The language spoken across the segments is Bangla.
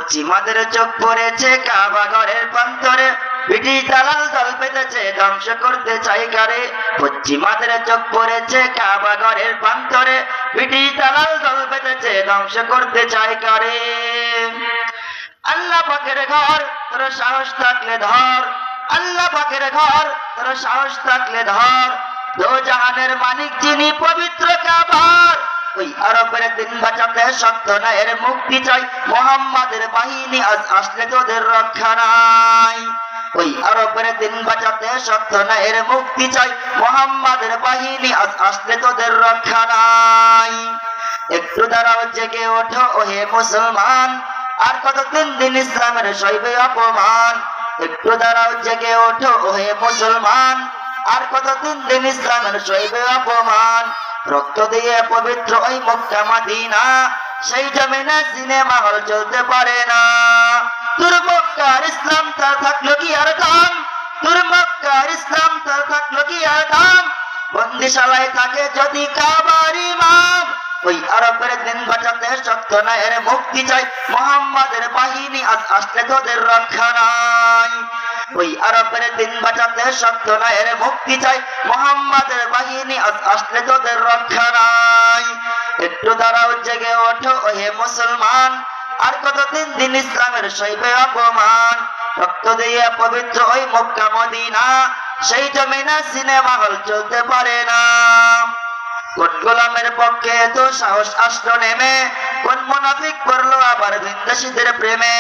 পশ্চিমাদের চোখ পড়েছে কাবা ঘরের প্রান্তরে, ব্রিটিশ দালাল দল পেতেছে ধ্বংস করতে চাই কারে। পশ্চিমাদের চোখ পড়েছে কাবা ঘরের প্রান্তরে, ব্রিটিশ দালাল দল পেতেছে ধ্বংস করতে চাই কারে। আল্লাহ পাকের ঘর তোর সাহস থাকলে ধর, আল্লাহ পাকের ঘর তোর সাহস থাকলে ধর, দো জাহানের মালিক যিনি পবিত্র কাবার। ওই আরবের দিন বাঁচাতে শক্ত না এর মুক্তি চাই, মুহাম্মাদের বাহিনী আজ আসলে তোদের রক্ষা নাই। ওই আরবের দিন বাঁচাতে শক্ত না এর মুক্তি চাই, মুহাম্মাদের বাহিনী আজ আসলে তোদের রক্ষা নাই। একটু দাঁড়াও জেগে ওঠো ওহে মুসলমান, আর কতদিন দিন ইসলামের সইবে অপমান। একটু দাঁড়াও জেগে ওঠো ওহে মুসলমান, আর কতদিন দিন ইসলামের সইবে অপমান। রক্ত দিয়ে পবিত্র ওই মক্কা মদিনা, সেই জমিনে সিনেমা হল চলতে পারে না। তোর মক্কার ইসলাম তার থাকলো কি আর দাম, তোর মক্কার ইসলাম তার থাকলো কি আর দাম। বন্দিশালায় থাকে যদি কাবার ইমাম। ওই আরবের দিন বাঁচাতে শক্ত না এর মুক্তি চাই, মুহাম্মাদের বাহিনী আজ আসলে তোদের রক্ষা নাই। ওই আরবের দিন বাঁচাতে শক্ত না এর মুক্তি চাই, মুহাম্মাদের বাহিনী আজ আসলে তোদের রক্ষা নাই। একটু দাঁড়াও জেগে ওঠো ওহে মুসলমান, আর কতদিন দিন ইসলামের সইবে অপমান। রক্ত দিয়ে পবিত্র ওই মক্কা মদিনা, সেই জমিনে সিনেমা হল চলতে পারে না। কোন গোলামের পক্ষে তো সাহস আসলো নেমে, কোন মুনাফিক পড়লো আবার ভিনদেশীদের প্রেমে।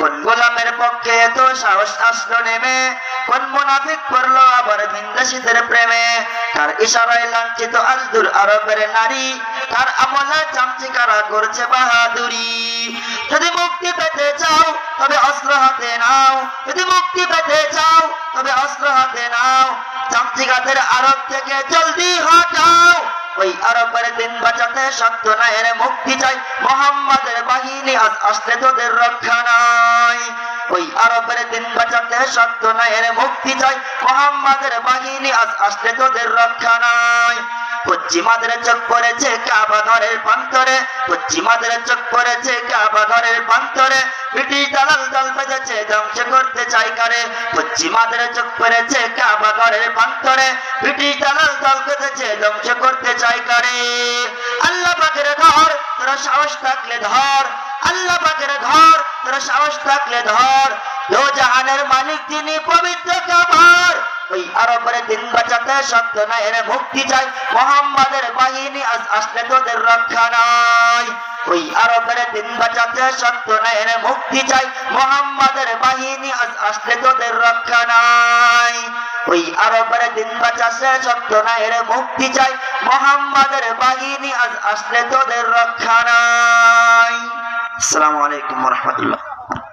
কোন গোলামের পক্ষে তো সাহস আসলো নেমে, কোন মুনাফিক পড়লো আবার ভিনদেশীদের প্রেমে। তার ইশারায় লাঞ্ছিত আজদুর আরবের নারী, তার আমলে চামচিকারা করছে বাহাদুরি। যদি মুক্তি পেতে চাও তবে অস্ত্র হাতে নাও, যদি মুক্তি পেতে চাও তবে অস্ত্র হাতে নাও। চামচিকাদের আরব থেকে জলদি হটাও। ওই আরবের দিন বাঁচাতে শক্ত না এর মুক্তি চাই, মুহাম্মাদের বাহিনী আজ আসলে তোদের রক্ষা নাই। ওই আরবের দিন বাঁচাতে শক্ত না এর মুক্তি চাই, মুহাম্মাদের বাহিনী আজ আসলে তোদের রক্ষা নাই। পশ্চিমাদের চোখ পড়েছে কাবা ঘরের প্রান্তরে, পশ্চিমাদের চোখ পড়েছে কাবা ঘরের প্রান্তরে, ব্রিটিশ দালাল দল বেঁধেছে ধ্বংস করতে চাই কারে। পশ্চিমাদের চোখ পড়েছে কাবা ঘরের প্রান্তরে, ব্রিটিশ দালাল দল বেঁধেছে ধ্বংস করতে চাই কারে। আল্লাহ পাকের ঘর তোরা সাহস থাকলে ধর, আল্লাহ পাকের ঘর তোরা সাহস থাকলে ধর, দো জাহানের মালিক যিনি পবিত্র কাবার। ওই আরবের দিন বাঁচাতে শক্ত না এর মুক্তি চাই, মুহাম্মাদের বাহিনী আজ আসলে তোদের রক্ষা নাই। ওই আরবের দিন বাঁচাতে শক্ত না এর মুক্তি চাই, মুহাম্মাদের বাহিনী আজ আসলে তোদের রক্ষা নাই। ওই আরবের দিন বাঁচাতে শক্ত না এর মুক্তি চাই, মুহাম্মাদের বাহিনী আজ আসলে তোদের রক্ষা নাই। আসসালামু আলাইকুম ওয়া রাহমাতুল্লাহ।